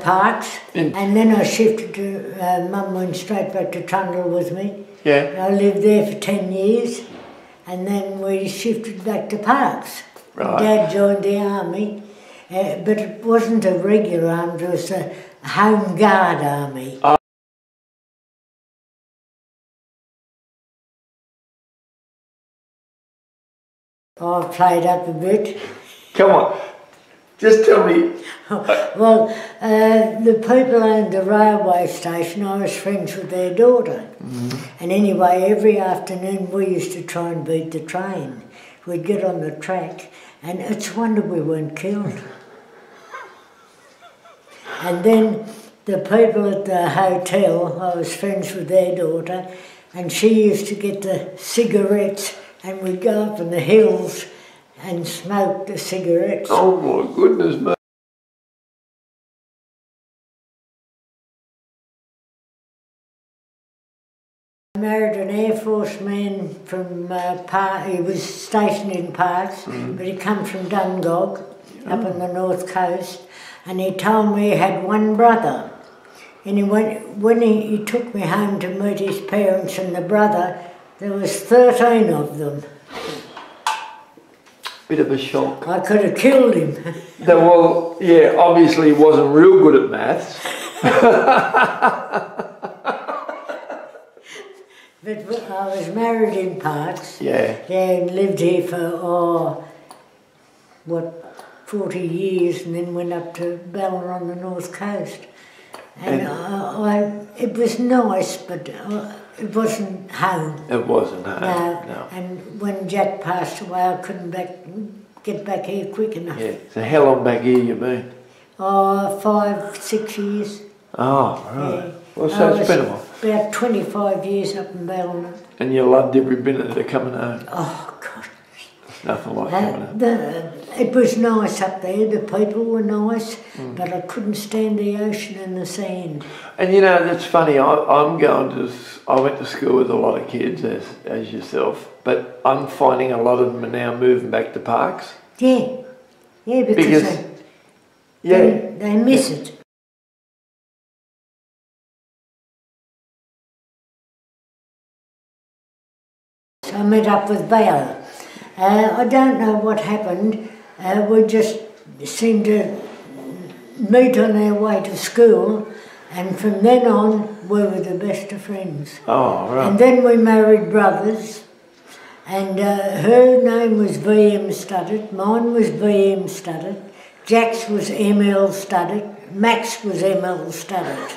Parks, and then I shifted to, Mum went straight back to Trundle with me. Yeah. I lived there for 10 years, and then we shifted back to Parks. Right. Dad joined the army, but it wasn't a regular army, it was a Home Guard army. I've played up a bit. Come on, just tell me. Well, the people owned the railway station, I was friends with their daughter. And anyway, every afternoon we used to try and beat the train. We'd get on the track, and it's a wonder we weren't killed. And then the people at the hotel, I was friends with their daughter, and she used to get the cigarettes, and we'd go up in the hills and smoke the cigarettes. Oh my goodness me. I married an Air Force man from he was stationed in Parks, but he come from Dungog, up on the north coast, and he told me he had one brother. And when he took me home to meet his parents and the brother, there was 13 of them. Bit of a shock. I could have killed him. Well, yeah, obviously he wasn't real good at maths. But I was married in Parks. Yeah. Yeah, and lived here for, 40 years, and then went up to Ballina on the north coast. And it was nice, but it wasn't home. It wasn't home. No. And when Jack passed away, I couldn't get back here quick enough. Yeah. So how long back here you been? 5, 6 years. Oh, right. Yeah. Well, so it's been a while. About 25 years up in Ballina. And you loved every minute of coming home? Oh, God. It's nothing like coming home. It was nice up there, the people were nice, but I couldn't stand the ocean and the sand. And you know, that's funny, I went to school with a lot of kids, as yourself, but I'm finding a lot of them are now moving back to Parks. Yeah, because they miss it. So I met up with Val. I don't know what happened. We just seemed to meet on our way to school, and from then on we were the best of friends. Oh, right. And then we married brothers, and her name was V.M. Studdert, mine was V.M. Studdert, Jack's was M.L. Studdert, Max was M.L. Studdert.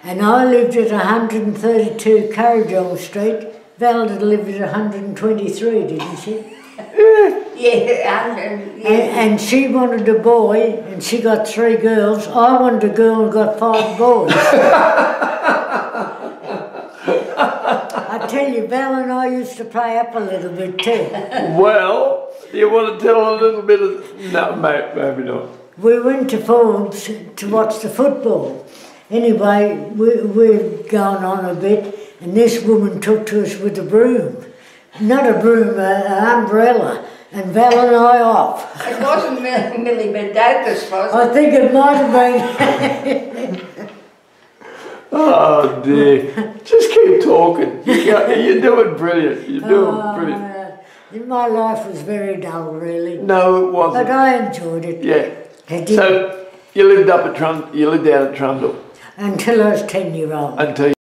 And I lived at 132 Currajong Street. Val lived at 123, didn't she? Yeah. And she wanted a boy, and she got 3 girls. I wanted a girl and got 5 boys. I tell you, Val and I used to play up a little bit too. Well, you want to tell a little bit of... No, mate, maybe not. We went to Forbes to watch the football. Anyway, we'd gone on a bit, and this woman took to us with a broom. Not a broom, an umbrella, and Val and I off. It wasn't Millie Mendokas, was it? I think it might have been. Oh dear, just keep talking. You're doing brilliant, you're doing brilliant. My life was very dull, really. No, it wasn't. But I enjoyed it. Yeah. So, you lived out at Trundle? Until I was 10-year-old. Until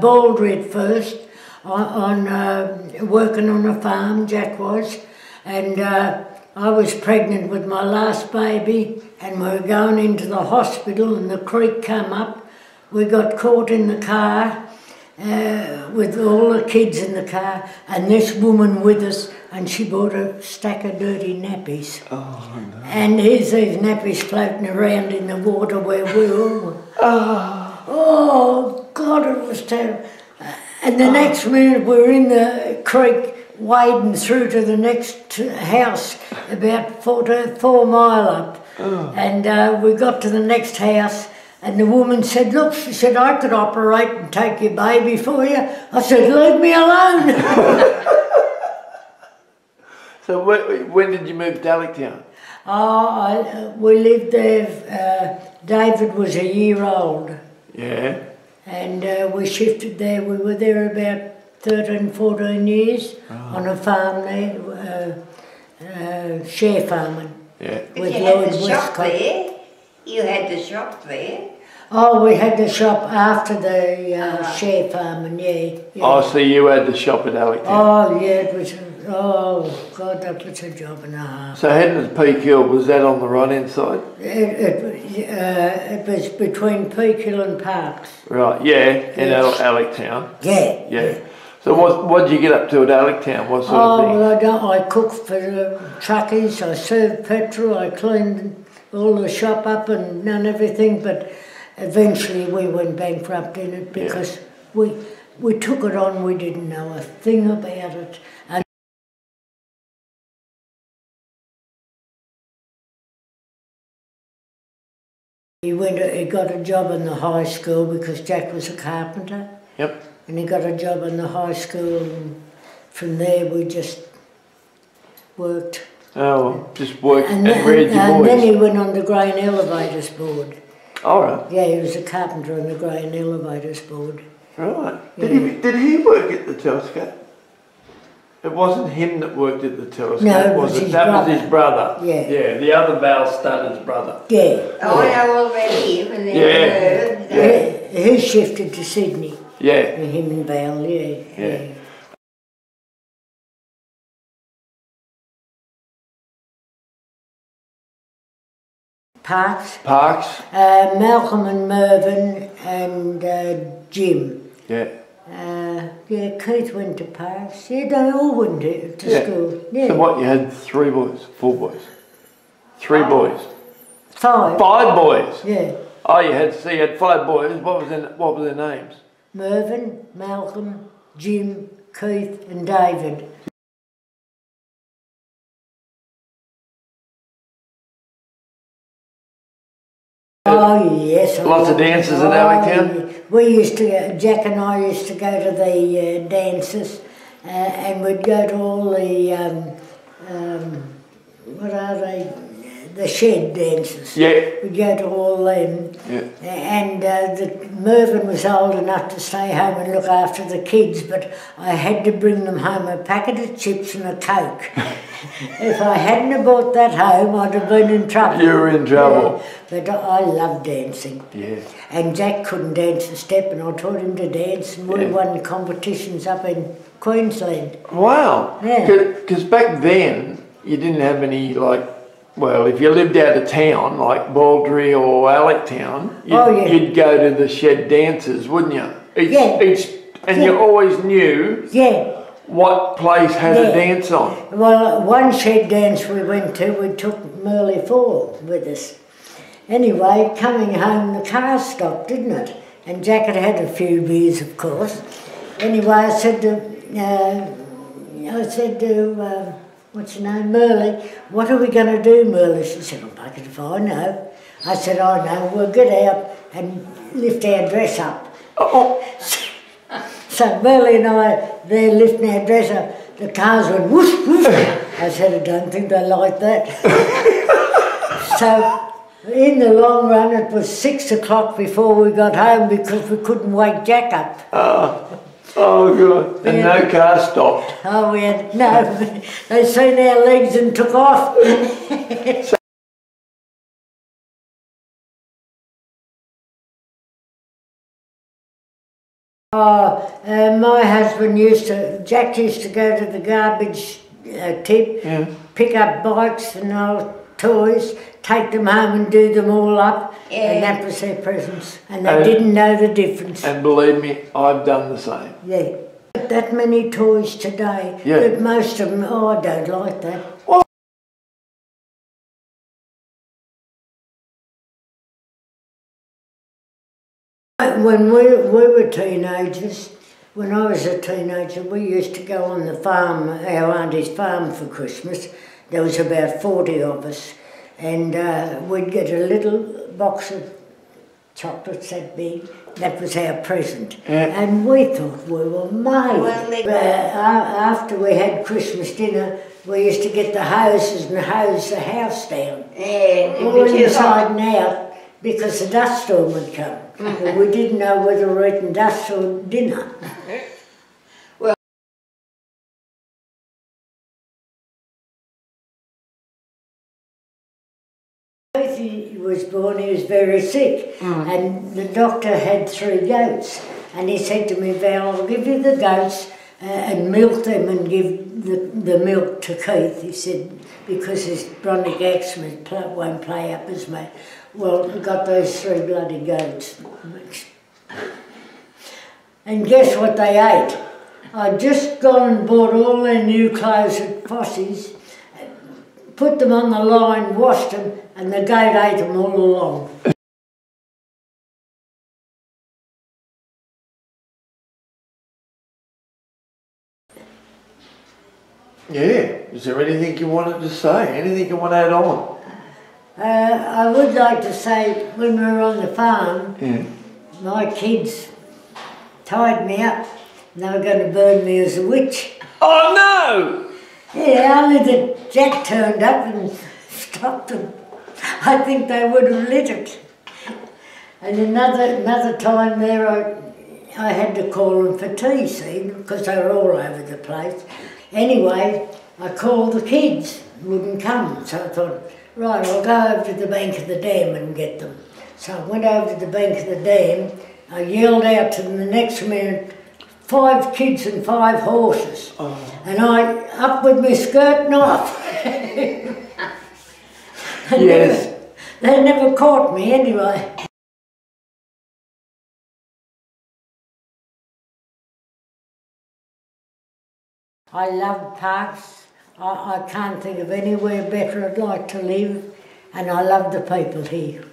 Baldry at first, working on a farm, Jack was, and I was pregnant with my last baby, and we were going into the hospital, and the creek come up. We got caught in the car with all the kids in the car, and this woman with us, and she brought a stack of dirty nappies. Oh, no. And here's these nappies floating around in the water where we were. Oh, God, it was terrible. And the next minute we were in the creek wading through to the next house, about 4 mile up. And we got to the next house, and the woman said, look, she said, I could operate and take your baby for you. I said, leave me alone. So when did you move to Alectown? We lived there, David was a year old. Yeah. And we shifted there. We were there about 13, 14 years on a farm there, share farming. Yeah. But you had the shop there. You had the shop there. Oh, we had the shop after the share farming, yeah. Oh, so you had the shop at Alectown? Oh, yeah, it was, oh, God, that was a job and a half. So heading to Peak Hill, was that on the right-hand side? It was between Peak Hill and Parks. Right, yeah, in Alectown. Yeah. Yeah. So what did you get up to at Alectown? What sort of thing? Well, I cooked for the truckies, I served petrol, I cleaned all the shop up and everything, but eventually we went bankrupt in it because we took it on, we didn't know a thing about it. And he got a job in the high school because Jack was a carpenter. Yep. And he got a job in the high school, and from there we just worked. Oh, well, just worked and reared your boys. And then he went on the grain elevators board. All right. Yeah, he was a carpenter on the grain elevators board. Right. Yeah. Did he work at the telescope? It wasn't him that worked at the telescope, no, was it? That was his brother. Yeah. Yeah, the other Val Studdert's brother. Yeah. Oh, I know already. He shifted to Sydney. Yeah. Him and Val, yeah. Parks. Malcolm and Mervyn and Jim. Yeah. Keith went to Parks. Yeah, they all went to school. Yeah. So what, you had 3 boys, 4 boys? 3 boys? 5. 5 boys? Yeah. Oh, you had 5 boys. What were their names? Mervyn, Malcolm, Jim, Keith and David. Oh yes. Lots of dances at Alectown? We used to, Jack and I used to go to the dances and we'd go to all the, what are they, the shed dances. Yeah. We'd go to all them. Yeah. And Mervyn was old enough to stay home and look after the kids, but I had to bring them home a packet of chips and a Coke. If I hadn't have brought that home, I'd have been in trouble. You were in trouble. Yeah. But I loved dancing. Yeah. And Jack couldn't dance a step, and I taught him to dance, and we won competitions up in Queensland. Wow. Yeah. Because back then, you didn't have any, like, well, if you lived out of town, like Baldry or Alectown, you'd go to the shed dances, wouldn't you? You always knew what place had a dance on. Well, one shed dance we went to, we took Merle Fall with us. Anyway, coming home, the car stopped, didn't it? And Jack had had a few beers, of course. Anyway, I said to what's her name, Merle, what are we going to do, Merle? She said, oh, bucket if I know. I said, I know, we'll get out and lift our dress up. So Merle and I, they're lifting our dress up, the cars went whoosh, whoosh. I said, I don't think they like that. So in the long run, it was 6 o'clock before we got home because we couldn't wake Jack up. Oh, good. And no car stopped. Oh, no. They seen our legs and took off. My husband Jack used to go to the garbage tip, pick up bikes and old toys, take them home and do them all up, and that was their presents. And they didn't know the difference. And believe me, I've done the same. Yeah. That many toys today, but most of them, I don't like that. Well, when we were teenagers, when I was a teenager, we used to go on the farm, our auntie's farm for Christmas. There was about 40 of us, and we'd get a little box of chocolates that big. That was our present. Yeah. And we thought we were made. Well, after we had Christmas dinner, we used to get the hoses and hose the house down. All inside and out, because the dust storm would come. But we didn't know whether we were eating dust or dinner. He was born, he was very sick, and the doctor had 3 goats, and he said to me, Val, I'll give you the goats and milk them and give the milk to Keith, he said, because his bronchic asthma won't play up as much. Well, we got those 3 bloody goats. And guess what they ate? I'd just gone and bought all their new clothes at Fosse's, put them on the line, washed them, and the goat ate them all along. Yeah. Is there anything you wanted to say? Anything you want to add on? I would like to say, when we were on the farm, my kids tied me up and they were going to burn me as a witch. Oh no! Yeah, only that Jack turned up and stopped them. I think they would have lit it. And another time there, I had to call them for tea, see, because they were all over the place. Anyway, I called the kids, wouldn't come, so I thought, right, I'll go over to the bank of the dam and get them. So I went over to the bank of the dam, I yelled out to them the next minute, 5 kids and 5 horses. Oh. And I, up with my skirt knife. Yes. They never caught me anyway. I love parks. I can't think of anywhere better I'd like to live, and I love the people here.